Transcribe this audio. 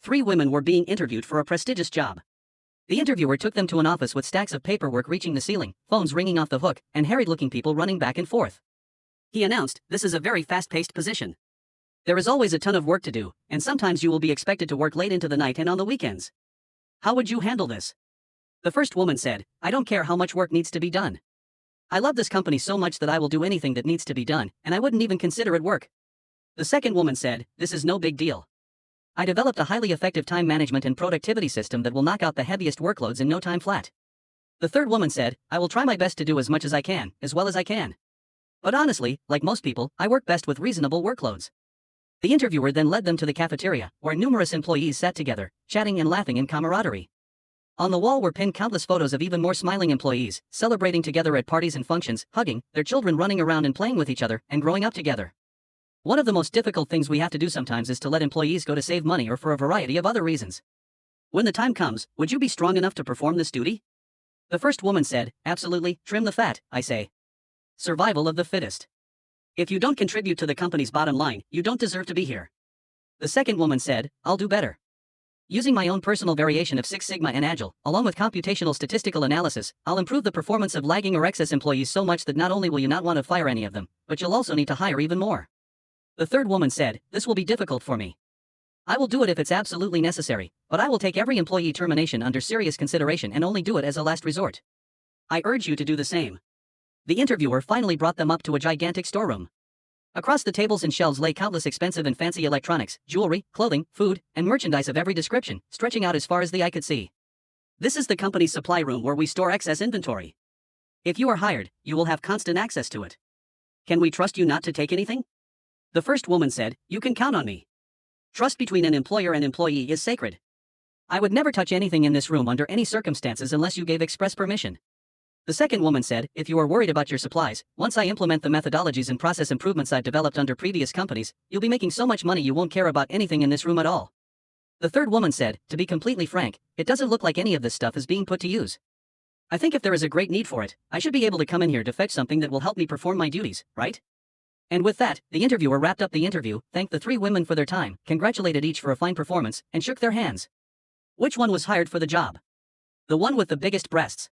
Three women were being interviewed for a prestigious job. The interviewer took them to an office with stacks of paperwork reaching the ceiling, phones ringing off the hook, and harried-looking people running back and forth. He announced, "This is a very fast-paced position. There is always a ton of work to do, and sometimes you will be expected to work late into the night and on the weekends. How would you handle this?" The first woman said, "I don't care how much work needs to be done. I love this company so much that I will do anything that needs to be done, and I wouldn't even consider it work." The second woman said, "This is no big deal. I developed a highly effective time management and productivity system that will knock out the heaviest workloads in no time flat." The third woman said, "I will try my best to do as much as I can, as well as I can. But honestly, like most people, I work best with reasonable workloads." The interviewer then led them to the cafeteria, where numerous employees sat together, chatting and laughing in camaraderie. On the wall were pinned countless photos of even more smiling employees, celebrating together at parties and functions, hugging, their children running around and playing with each other, and growing up together. One of the most difficult things we have to do sometimes is to let employees go to save money or for a variety of other reasons. When the time comes, would you be strong enough to perform this duty? The first woman said, "Absolutely, trim the fat, I say. Survival of the fittest. If you don't contribute to the company's bottom line, you don't deserve to be here." The second woman said, "I'll do better. Using my own personal variation of Six Sigma and Agile, along with computational statistical analysis, I'll improve the performance of lagging or excess employees so much that not only will you not want to fire any of them, but you'll also need to hire even more." The third woman said, "This will be difficult for me. I will do it if it's absolutely necessary, but I will take every employee termination under serious consideration and only do it as a last resort. I urge you to do the same." The interviewer finally brought them up to a gigantic storeroom. Across the tables and shelves lay countless expensive and fancy electronics, jewelry, clothing, food, and merchandise of every description, stretching out as far as the eye could see. "This is the company's supply room where we store excess inventory. If you are hired, you will have constant access to it. Can we trust you not to take anything?" The first woman said, "You can count on me. Trust between an employer and employee is sacred. I would never touch anything in this room under any circumstances unless you gave express permission." The second woman said, "If you are worried about your supplies, once I implement the methodologies and process improvements I've developed under previous companies, you'll be making so much money you won't care about anything in this room at all." The third woman said, "To be completely frank, it doesn't look like any of this stuff is being put to use. I think if there is a great need for it, I should be able to come in here to fetch something that will help me perform my duties, right?" And with that, the interviewer wrapped up the interview, thanked the three women for their time, congratulated each for a fine performance, and shook their hands. Which one was hired for the job? The one with the biggest breasts.